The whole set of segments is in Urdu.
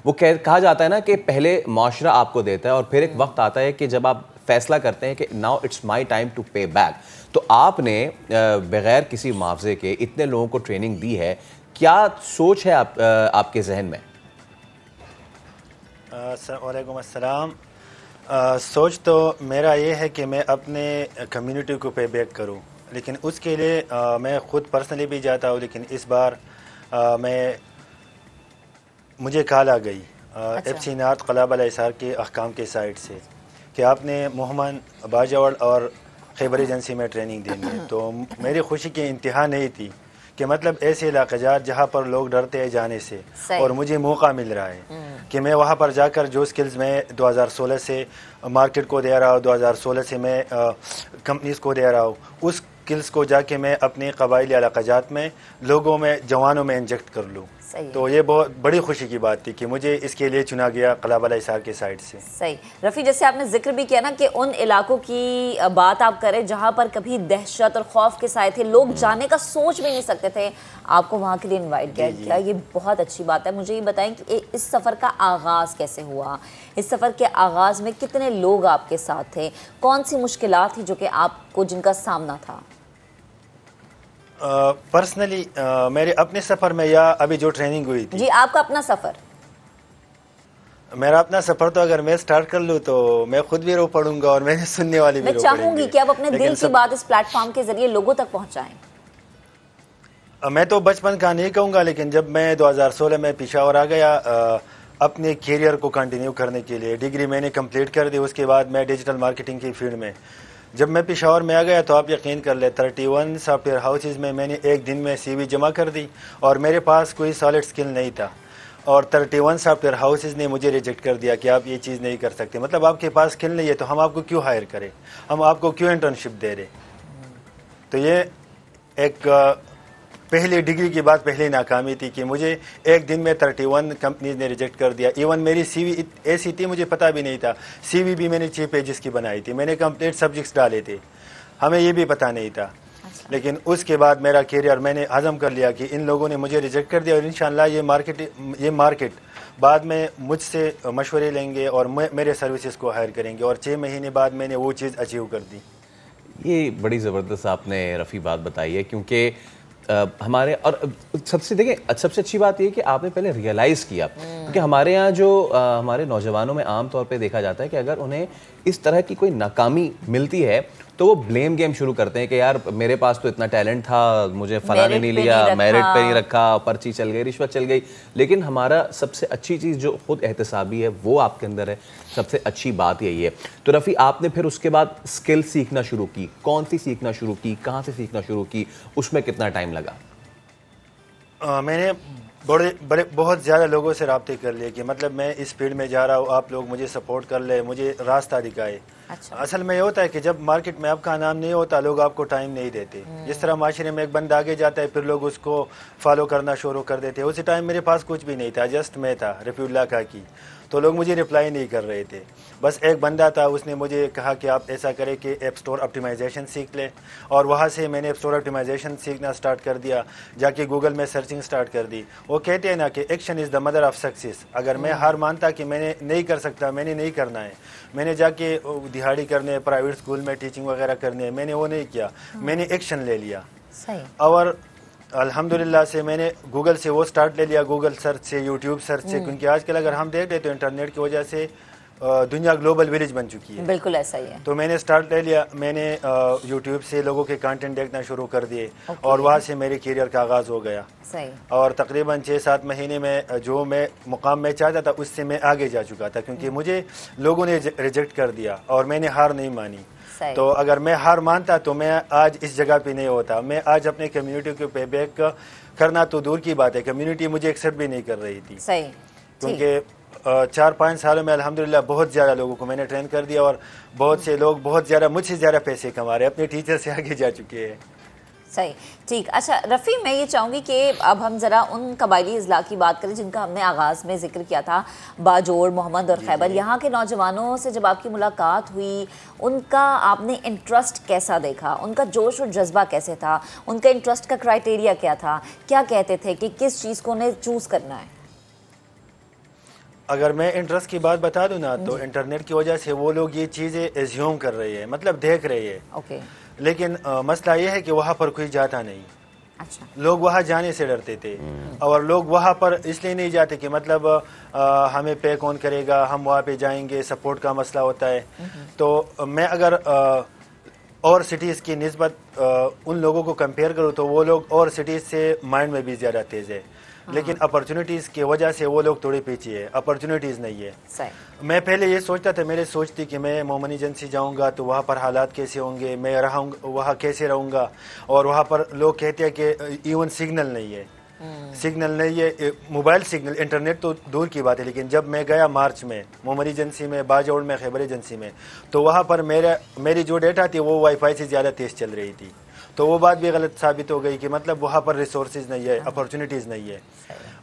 وہ کہا جاتا ہے نا کہ پہلے معاشرہ آپ کو دیتا ہے اور پھر ایک وقت آتا ہے کہ جب آپ فیصلہ کرتے ہیں کہ now it's my time to pay back. تو آپ نے بغیر کسی معاوضے کے اتنے لوگوں کو ٹریننگ دی ہے, کیا سوچ ہے آپ کے ذہن میں؟ وعلیکم السلام. سوچ تو میرا یہ ہے کہ میں اپنے کمیونٹی کو پے بیک کروں, لیکن اس کے لیے میں خود پرسنلی بھی جاتا ہوں. لیکن اس بار مجھے کال آ گئی ایف سی نارتھ قلعہ بلا حصار کے احکام کے سائٹ سے کہ آپ نے محمد باجوڑ اور خیبر ایجنسی میں ٹریننگ دینی ہے. تو میری خوشی کی انتہا نہیں تھی کہ مطلب ایسے علاقے جات جہاں پر لوگ ڈرتے ہیں جانے سے, اور مجھے موقع مل رہا ہے کہ میں وہاں پر جا کر جو سکلز میں 2016 سے مارکیٹ کو دے رہا ہوں, 2016 سے میں کمپنیز کو دے رہا ہوں, اس سکلز کو جا کے میں اپنے قبائلی علاقہ جات میں لوگوں میں جوانوں میں انجیکٹ کر لوں. تو یہ بہت بڑی خوشی کی بات تھی کہ مجھے اس کے لیے چنا گیا قلعہ بلا حصار کے سائٹ سے. صحیح. رفیع, جیسے آپ نے ذکر بھی کیا نا کہ ان علاقوں کی بات آپ کریں جہاں پر کبھی دہشت اور خوف کے سائے تھے, لوگ جانے کا سوچ بھی نہیں سکتے تھے, آپ کو وہاں کے لیے انوائٹ کیا. یہ بہت اچھی بات ہے. مجھے یہ بتائیں کہ اس سفر کا آغاز کیسے ہوا, اس سفر کے آغاز میں کتنے لوگ آپ کے ساتھ تھے, کون سی مشکلات تھی جو کہ آپ کو جن کا سامنا تھا؟ پرسنلی میرے اپنے سفر میں یا ابھی جو ٹریننگ ہوئی تھی؟ جی, آپ کا اپنا سفر. میرا اپنا سفر تو اگر میں سٹارٹ کر لوں تو میں خود بھی رو پڑوں گا اور میں سننے والی بھی رو پڑیں گے. میں چاہوں گی کہ آپ اپنے دل کی بات اس پلیٹ فارم کے ذریعے لوگوں تک پہنچائیں. میں تو بچپن کا نہیں کہوں گا, لیکن جب میں 2016 میں پشاور آ گیا اپنے کیریئر کو کنٹینیو کرنے کے لیے, ڈگری میں نے کمپلیٹ کر دی. اس کے بعد میں ڈیجیٹل مارکیٹنگ کی فیلڈ میں جب میں پشاور میں آ گیا تو آپ یقین کر لیں 31 سافٹ ویئر ہاؤسز میں نے ایک دن میں سی وی جمع کر دی, اور میرے پاس کوئی سالڈ سکل نہیں تھا, اور 31 سافٹ ویئر ہاؤسز نے مجھے ریجیکٹ کر دیا کہ آپ یہ چیز نہیں کر سکتے. مطلب آپ کے پاس سکل نہیں ہے تو ہم آپ کو کیوں ہائر کریں, ہم آپ کو کیوں انٹرنشپ دے رہے. تو یہ ایک پہلی ڈگری کی بات, پہلی ناکامی تھی کہ مجھے ایک دن میں 31 کمپنیز نے ریجیکٹ کر دیا. ایون میری سی وی ایسی تھی مجھے پتہ بھی نہیں تھا, سی وی بھی میں نے 6 پیجز کی بنائی تھی, میں نے کمپلیٹ سبجیکٹس ڈالے تھے, ہمیں یہ بھی پتہ نہیں تھا. لیکن اس کے بعد میرا کیریئر میں نے عزم کر لیا کہ ان لوگوں نے مجھے ریجیکٹ کر دیا, اور انشاءاللہ یہ مارکیٹ بعد میں مجھ سے مشورے لیں گے اور میرے سروسز کو ہائر کریں گے, اور 6 مہینے بعد میں نے وہ چیز اچیو کر دی. یہ بڑی زبردست آپ نے رفیع بات بتائی ہے, کیونکہ ہمارے اور سب سے دیکھیں سب سے اچھی بات یہ کہ آپ نے پہلے ریئلائز کیا, کیونکہ ہمارے یہاں جو ہمارے نوجوانوں میں عام طور پہ دیکھا جاتا ہے کہ اگر انہیں اس طرح کی کوئی ناکامی ملتی ہے تو وہ بلیم گیم شروع کرتے ہیں کہ یار میرے پاس تو اتنا ٹیلنٹ تھا, مجھے فلاں نے نہیں لیا, میرٹ پہ نہیں رکھا, پرچی چل گئی, رشوت چل گئی. لیکن ہمارا سب سے اچھی چیز جو خود احتسابی ہے وہ آپ کے اندر ہے, سب سے اچھی بات یہی ہے. تو رفیع, آپ نے پھر اس کے بعد اسکل سیکھنا شروع کی, کون سی سیکھنا شروع کی, کہاں سے سیکھنا شروع کی, اس میں کتنا ٹائم لگا؟ میں نے بہت زیادہ لوگوں سے رابطے کر لیے کہ مطلب میں اس فیلڈ میں جا رہا ہوں, آپ لوگ مجھے سپورٹ کر لیں, مجھے راستہ دکھائے. اصل میں یہ ہوتا ہے کہ جب مارکیٹ میں آپ کا نام نہیں ہوتا لوگ آپ کو ٹائم نہیں دیتے. جس طرح معاشرے میں ایک بندہ آگے جاتا ہے پھر لوگ اس کو فالو کرنا شروع کر دیتے. اسی ٹائم میرے پاس کچھ بھی نہیں تھا, جسٹ میں تھا رفیع اللہ کا کی, تو لوگ مجھے رپلائی نہیں کر رہے تھے. بس ایک بندہ تھا, اس نے مجھے کہا کہ آپ ایسا کریں کہ ایپ سٹور آپٹیمائزیشن سیکھ لیں, اور وہاں سے میں نے ایپ سٹور آپٹیمائزیشن سیکھنا سٹارٹ کر دیا, جا کے گوگل میں سرچنگ سٹارٹ کر دی. وہ کہتے ہیں نا کہ action is the mother of success. اگر میں ہار مانتا کہ میں نے نہیں کر سکتا, میں نے نہیں کرنا ہے, میں نے جا کے دہاڑی کرنے, پرائیویٹ اسکول میں ٹیچنگ وغیرہ کرنے, میں نے وہ نہیں کیا, میں نے ایکشن لے لیا. اور الحمدللہ سے میں نے گوگل سے وہ سٹارٹ لے لیا, گوگل سرچ سے, یوٹیوب سرچ سے, کیونکہ آج کل اگر ہم دیکھ لیں تو انٹرنیٹ کی وجہ سے دنیا گلوبل ویلیج بن چکی ہے. بالکل ایسا ہی ہے. تو میں نے سٹارٹ لے لیا, میں نے یوٹیوب سے لوگوں کے کانٹینٹ دیکھنا شروع کر دیے, اور وہاں سے میرے کیریئر کا آغاز ہو گیا. اور تقریباً 6-7 مہینے میں جو میں مقام میں چاہتا تھا اس سے میں آگے جا چکا تھا, کیونکہ مجھے لوگوں نے ریجیکٹ کر دیا اور میں نے ہار نہیں مانی. تو اگر میں ہار مانتا تو میں آج اس جگہ پہ نہیں ہوتا. میں آج اپنے کمیونٹی کو پے بیک کرنا تو دور کی بات ہے, کمیونٹی مجھے ایکسیپٹ بھی نہیں کر رہی تھی. کیونکہ 4-5 سالوں میں الحمدللہ بہت زیادہ لوگوں کو میں نے ٹرین کر دیا, اور بہت سے لوگ بہت زیادہ مجھ سے زیادہ پیسے کما رہے, اپنے ٹیچر سے آگے جا چکے ہیں. صحیح, ٹھیک. اچھا رفیع, میں یہ چاہوں گی کہ اب ہم ذرا ان قبائلی اضلاع کی بات کریں جن کا ہم نے آغاز میں ذکر کیا تھا, باجوڑ, محمد اور خیبر. یہاں کے نوجوانوں سے جب آپ کی ملاقات ہوئی, ان کا آپ نے انٹرسٹ کیسا دیکھا, ان کا جوش اور جذبہ کیسے تھا, ان کا انٹرسٹ کا کرائٹیریا کیا تھا, کیا کہتے تھے کہ کس چیز کو انہیں چوز کرنا ہے؟ اگر میں انٹرسٹ کی بات بتا دوں نا تو انٹرنیٹ کی وجہ سے وہ لوگ یہ چیزیں ایزیوم کر رہے ہیں, مطلب دیکھ رہے ہیں. اوکے. لیکن مسئلہ یہ ہے کہ وہاں پر کوئی جاتا نہیں. اچھا. لوگ وہاں جانے سے ڈرتے تھے, اور لوگ وہاں پر اس لیے نہیں جاتے کہ مطلب ہمیں پے کون کرے گا, ہم وہاں پہ جائیں گے, سپورٹ کا مسئلہ ہوتا ہے. تو میں اگر اور سٹیز کی نسبت ان لوگوں کو کمپیئر کروں تو وہ لوگ اور سٹیز سے مائنڈ میں بھی زیادہ تیز ہے, لیکن اپرچونیٹیز کی وجہ سے وہ لوگ تھوڑے پیچھے ہے, اپرچونیٹیز نہیں ہے. میں پہلے یہ سوچتا تھا, میرے سوچ تھی کہ میں مومن ایجنسی جاؤں گا تو وہاں پر حالات کیسے ہوں گے, میں رہوں وہاں کیسے رہوں گا, اور وہاں پر لوگ کہتے ہیں کہ ایون سگنل نہیں ہے, سگنل نہیں ہے, موبائل سگنل, انٹرنیٹ تو دور کی بات ہے. لیکن جب میں گیا مارچ میں مومن ایجنسی میں, باجوڑ میں, خیبر ایجنسی میں, تو وہاں پر میری جو ڈیٹا تھی وہ وائی فائی سے زیادہ تیز چل رہی تھی. تو وہ بات بھی غلط ثابت ہو گئی کہ مطلب وہاں پر ریسورسز نہیں ہے, اپرچونیٹیز نہیں ہے.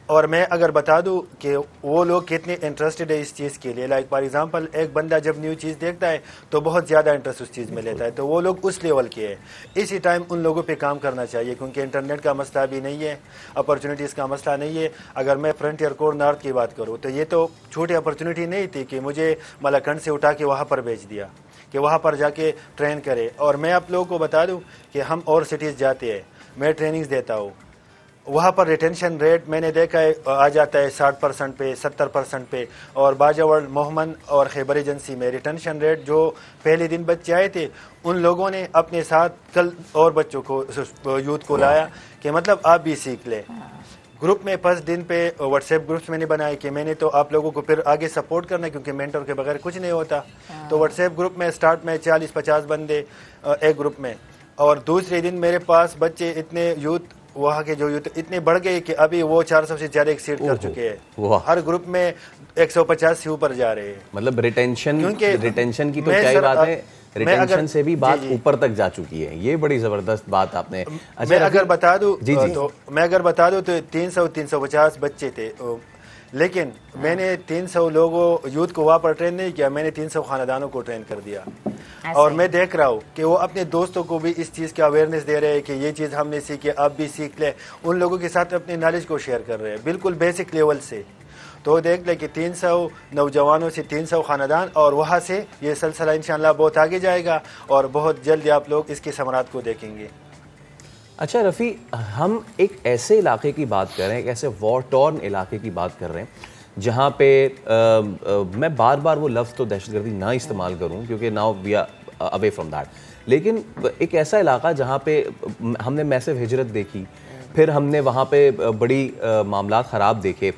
اور میں اگر بتا دوں کہ وہ لوگ کتنے انٹرسٹڈ ہے اس چیز کے لیے, لائک فار ایگزامپل ایک بندہ جب نیو چیز دیکھتا ہے تو بہت زیادہ انٹرسٹ اس چیز میں لیتا ہے, تو وہ لوگ اس لیول کے ہیں. اسی ٹائم ان لوگوں پہ کام کرنا چاہیے, کیونکہ انٹرنیٹ کا مسئلہ بھی نہیں ہے, اپرچونیٹیز کا مسئلہ نہیں ہے. اگر میں فرنٹیئر کور نارتھ کی بات کروں تو یہ تو چھوٹی اپرچونیٹی نہیں تھی کہ مجھے ملاکنڈ سے اٹھا کے وہاں پر بھیج دیا کہ وہاں پر جا کے ٹرین کرے. اور میں آپ لوگوں کو بتا دوں کہ ہم اور سٹیز جاتے ہیں, میں ٹریننگز دیتا ہوں, وہاں پر ریٹینشن ریٹ میں نے دیکھا ہے آ جاتا ہے 60% پہ, 70% پہ. اور باجوڑ, موہمن اور خیبر ایجنسی میں ریٹینشن ریٹ جو پہلے دن بچے آئے تھے ان لوگوں نے اپنے ساتھ کل اور بچوں کو, یوتھ کو لایا کہ مطلب آپ بھی سیکھ لیں. گروپ میں فرسٹ دن پہ واٹس ایپ گروپس میں نے بنائے کہ میں نے تو آپ لوگوں کو پھر آگے سپورٹ کرنا ہے, کیونکہ مینٹور کے بغیر کچھ نہیں ہوتا. تو واٹس ایپ گروپ میں اسٹارٹ میں 40-50 بندے ایک گروپ میں, اور دوسرے دن میرے پاس بچے اتنے یوتھ, وہاں کے جو یوتھ اتنے بڑھ گئے کہ ابھی وہ 400 سے زیادہ ایکسیڈ کر چکے ہیں. ہر گروپ میں 150 سے اوپر جا رہے ہیں. مطلب ریٹینشن کی تو کیا ہی بات ہے, ریٹینشن سے بھی بات اوپر تک جا چکی ہے. یہ بڑی زبردست بات آپ نے. میں اگر بتا دوں تو 300-350 بچے تھے, لیکن میں نے 300 لوگوں یوتھ کو وہاں پر ٹرین نہیں کیا, میں نے 300 خاندانوں کو ٹرین کر دیا. اور میں دیکھ رہا ہوں کہ وہ اپنے دوستوں کو بھی اس چیز کی اویئرنیس دے رہے ہیں کہ یہ چیز ہم نے سیکھی, آپ بھی سیکھ لیں. ان لوگوں کے ساتھ اپنی نالج کو شیئر کر رہے ہیں بالکل بیسک لیول سے. تو دیکھ لیں کہ 300 نوجوانوں سے 300 خاندان, اور وہاں سے یہ سلسلہ انشاءاللہ بہت آگے جائے گا, اور بہت جلد آپ لوگ اس کے ثمرات کو دیکھیں گے. اچھا رفیع, ہم ایک ایسے علاقے کی بات کر رہے ہیں, ایک ایسے وار ٹورن علاقے کی بات کر رہے ہیں جہاں پہ میں بار بار وہ لفظ تو دہشت گردی نہ استعمال کروں کیونکہ now we are away from that, لیکن ایک ایسا علاقہ جہاں پہ ہم نے میسو ہجرت دیکھی, پھر ہم نے وہاں پہ بڑی معاملات خراب دیکھے.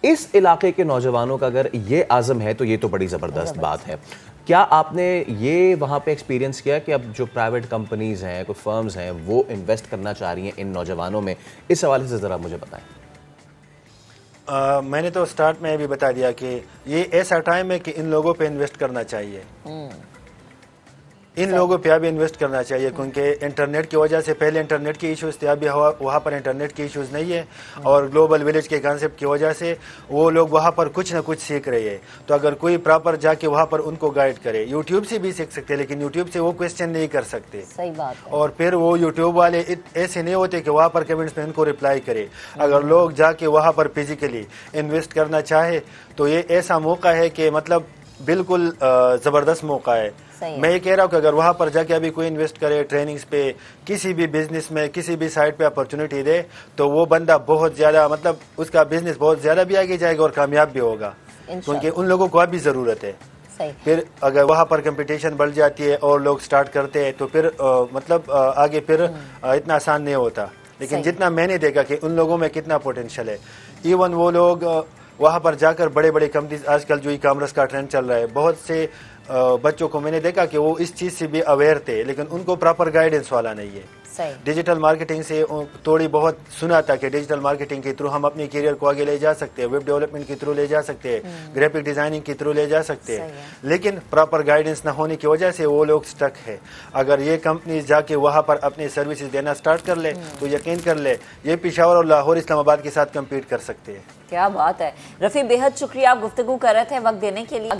اس علاقے کے نوجوانوں کا اگر یہ عزم ہے تو یہ تو بڑی زبردست بات ہے. کیا آپ نے یہ وہاں پہ ایکسپیرینس کیا کہ اب جو پرائیویٹ کمپنیز ہیں, کوئی فرمز ہیں, وہ انویسٹ کرنا چاہ رہی ہیں ان نوجوانوں میں؟ اس حوالے سے ذرا مجھے بتائیں. میں نے تو سٹارٹ میں بھی بتا دیا کہ یہ ایسا ٹائم ہے کہ ان لوگوں پہ انویسٹ کرنا چاہیے, ان لوگوں پہ ابھی انویسٹ کرنا چاہیے, کیونکہ انٹرنیٹ کی وجہ سے پہلے انٹرنیٹ کے ایشوز تھے, ابھی وہاں پر انٹرنیٹ کے ایشوز نہیں ہے, اور گلوبل ولیج کے کانسیپٹ کی وجہ سے وہ لوگ وہاں پر کچھ نہ کچھ سیکھ رہے ہیں. تو اگر کوئی پراپر جا کے وہاں پر ان کو گائیڈ کرے, یوٹیوب سے بھی سیکھ سکتے, لیکن یوٹیوب سے وہ کویسچن نہیں کر سکتے. صحیح بات ہے. اور پھر وہ یوٹیوب والے ایسے نہیں ہوتے کہ وہاں پر کمنٹس میں ان کو رپلائی کرے. اگر لوگ جا کے وہاں پر فزیکلی انویسٹ کرنا چاہے تو یہ ایسا موقع ہے کہ مطلب بالکل زبردست موقع ہے. میں یہ کہہ رہا ہوں کہ اگر وہاں پر جا کے ابھی کوئی انویسٹ کرے ٹریننگز پہ, کسی بھی بزنس میں, کسی بھی سائٹ پہ اپرچونیٹی دے, تو وہ بندہ بہت زیادہ مطلب اس کا بزنس بہت زیادہ بھی آگے جائے گا اور کامیاب بھی ہوگا, کیونکہ ان لوگوں کو ابھی ضرورت ہے. پھر اگر وہاں پر کمپٹیشن بڑھ جاتی ہے اور لوگ سٹارٹ کرتے ہیں تو پھر مطلب آگے پھر اتنا آسان نہیں ہوتا. لیکن جتنا میں نے دیکھا کہ ان لوگوں میں کتنا پوٹینشیل ہے, ایون وہ لوگ وہاں پر جا کر بڑے بڑے کمپنیز, آج کل جو ای کامرس کا ٹرینڈ چل رہا ہے, بہت سے بچوں کو میں نے دیکھا کہ وہ اس چیز سے بھی اویئر تھے, لیکن ان کو پراپر گائیڈنس والا نہیں ہے. ڈیجیٹل مارکیٹنگ سے تھوڑی بہت سنا تھا کہ ڈیجیٹل مارکیٹنگ کے تھرو ہم اپنی کیریئر کو آگے لے جا سکتے ہیں, ویب ڈیولپمنٹ کے تھرو لے جا سکتے ہیں, گرافک ڈیزائننگ کے تھرو لے جا سکتے ہیں, لیکن پراپر گائیڈنس نہ ہونے کی وجہ سے وہ لوگ سٹک ہے. اگر یہ کمپنیز جا کے وہاں پر اپنے سروسز دینا سٹارٹ کر لے تو یقین کر لے یہ پشاور اور لاہور, اسلام آباد کے ساتھ کمپیٹ کر سکتے ہیں. کیا بات ہے رفیع, بے حد شکریہ, آپ گفتگو کر رہے تھے وقت دینے کے لیے.